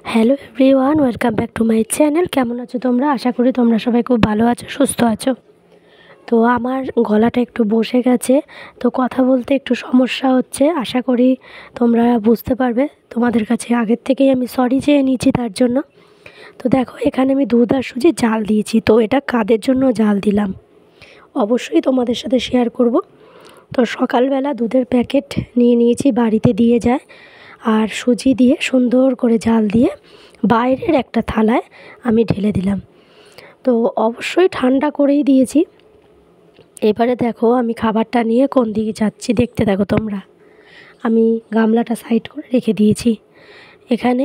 Hello everyone, welcome back to my channel. কেমন আছো তোমরা? আশা করি তোমরা সবাই খুব ভালো আছো, সুস্থ আছো। তো আমার গলাটা একটু বসে গেছে, তো কথা বলতে একটু সমস্যা হচ্ছে। আশা করি তোমরা বুঝতে পারবে। তোমাদের কাছে আগের থেকেই আমি সরি চেয়ে নিয়েছি তার জন্য। তো দেখো, এখানে আমি দুধ আর সুজি জাল দিয়েছি। তো এটা কাদের জন্য জাল দিলাম অবশ্যই তোমাদের সাথে শেয়ার করব। তো সকালবেলা দুধের প্যাকেট নিয়ে নিয়েছি, বাড়িতে দিয়ে যায়। আর সুজি দিয়ে সুন্দর করে জাল দিয়ে বাইরের একটা থালায় আমি ঢেলে দিলাম। তো অবশ্যই ঠান্ডা করেই দিয়েছি। এবারে দেখো আমি খাবারটা নিয়ে কোন দিকে যাচ্ছি দেখতে থাকো তোমরা। আমি গামলাটা সাইড করে রেখে দিয়েছি। এখানে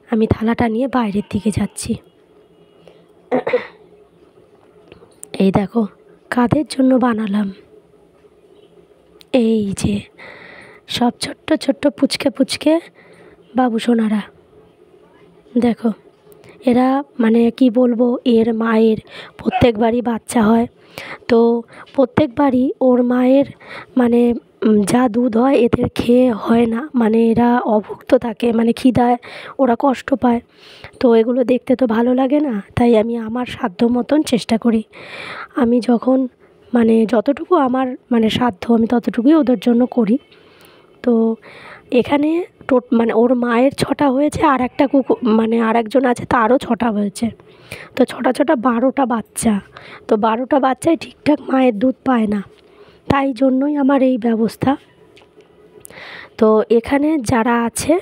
আমি থালাটা নিয়ে বাইরের দিকে যাচ্ছি। এই দেখো কাদের জন্য বানালাম। এই যে সব ছোট্ট ছোট্ট পুচকে পুচকে বাবু সোনারা, দেখো এরা মানে কি বলবো, এর মায়ের প্রত্যেকবারই বাচ্চা হয়। তো প্রত্যেকবারই ওর মায়ের মানে যা দুধ হয় এদের খেয়ে হয় না, মানে এরা অভুক্ত থাকে, মানে খিদায় ওরা কষ্ট পায়। তো এগুলো দেখতে তো ভালো লাগে না, তাই আমি আমার সাধ্য মতন চেষ্টা করি। আমি যখন মানে যতটুকু আমার মানে সাধ্য আমি ততটুকুই ওদের জন্য করি। তো এখানে মানে ওর মায়ের 6টা হয়েছে, আর একটা কুকুর মানে আর একজন আছে তারও 6টা হয়েছে। তো 6টা 6টা 12টা বাচ্চা। তো 12টা বাচ্চাই ঠিকঠাক মায়ের দুধ পায় না, তাই জন্যই আমার এই ব্যবস্থা। তো এখানে যারা আছে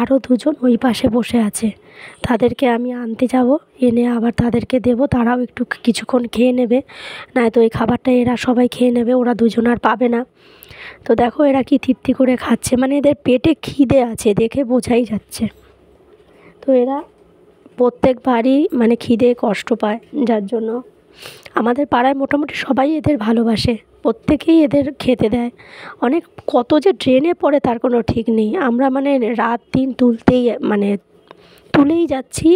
আরও দুজন ওই পাশে বসে আছে, তাদেরকে আমি আনতে যাব, এনে আবার তাদেরকে দেব, তারাও একটু কিছুক্ষণ খেয়ে নেবে। নয়তো এই খাবারটা এরা সবাই খেয়ে নেবে, ওরা দুজন আর পাবে না। তো দেখো এরা কি তৃপ্তি করে খাচ্ছে, মানে এদের পেটে খিদে আছে দেখে বোঝাই যাচ্ছে। তো এরা প্রত্যেকবারই মানে খিদে কষ্ট পায়, যার জন্য আমাদের পাড়ায় মোটামুটি সবাই এদের ভালোবাসে, প্রত্যেকেই এদের খেতে দেয়। অনেক কত যে ড্রেনে পড়ে তার কোনো ঠিক নেই। আমরা মানে রাত দিন তুলেই যাচ্ছি।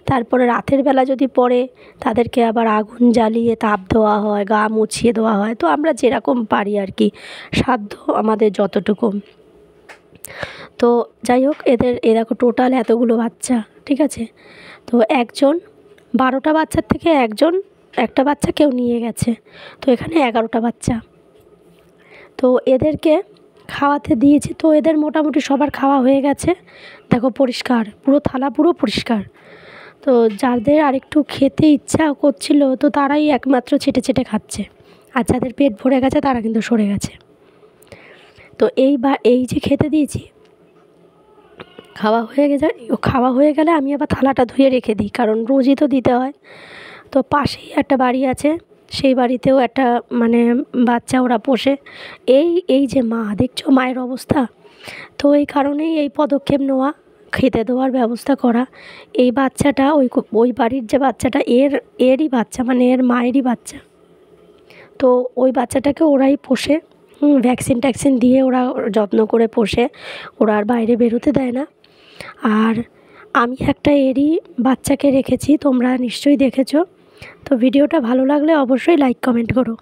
তারপরে রাতের বেলা যদি পড়ে তাদেরকে আবার আগুন জ্বালিয়ে তাপ দেওয়া হয়, গা মুছিয়ে দেওয়া হয়। তো আমরা যেরকম পারি আর কি, সাধ্য আমাদের যতটুকু। তো যাই হোক, এ দেখো টোটাল এতগুলো বাচ্চা, ঠিক আছে। তো একজন 12টা বাচ্চার থেকে একটা বাচ্চা কেউ নিয়ে গেছে। তো এখানে 11টা বাচ্চা। তো এদেরকে খাওয়াতে দিয়েছি, তো এদের মোটামুটি সবার খাওয়া হয়ে গেছে। দেখো পরিষ্কার, পুরো থালা পুরো পরিষ্কার। তো যাদের আরেকটু খেতে ইচ্ছা করছিল তো তারাই একমাত্র ছেটে ছেটে খাচ্ছে, আর যাদের পেট ভরে গেছে তারা কিন্তু সরে গেছে। তো এই যে খেতে দিয়েছি, খাওয়া হয়ে গেলে আমি আবার থালাটা ধুয়ে রেখে দিই, কারণ রোজই তো দিতে হয়। তো পাশেই একটা বাড়ি আছে, সেই বাড়িতেও একটা মানে বাচ্চা ওরা পোষে। এই যে মা, দেখছো মায়ের অবস্থা। তো এই কারণেই এই পদক্ষেপ নেওয়া, খেতে দেওয়ার ব্যবস্থা করা। এই বাচ্চাটা ওই বাড়ির যে বাচ্চাটা এরই বাচ্চা, মানে এর মায়েরই বাচ্চা। তো ওই বাচ্চাটাকে ওরাই পোষে, ভ্যাকসিন ট্যাকসিন দিয়ে ওরা যত্ন করে পোষে, ওরা আর বাইরে বেরোতে দেয় না। আর আমি একটা এরই বাচ্চাকে রেখেছি, তোমরা নিশ্চয়ই দেখেছো। তো ভিডিওটা ভালো লাগলে অবশ্যই লাইক কমেন্ট করো।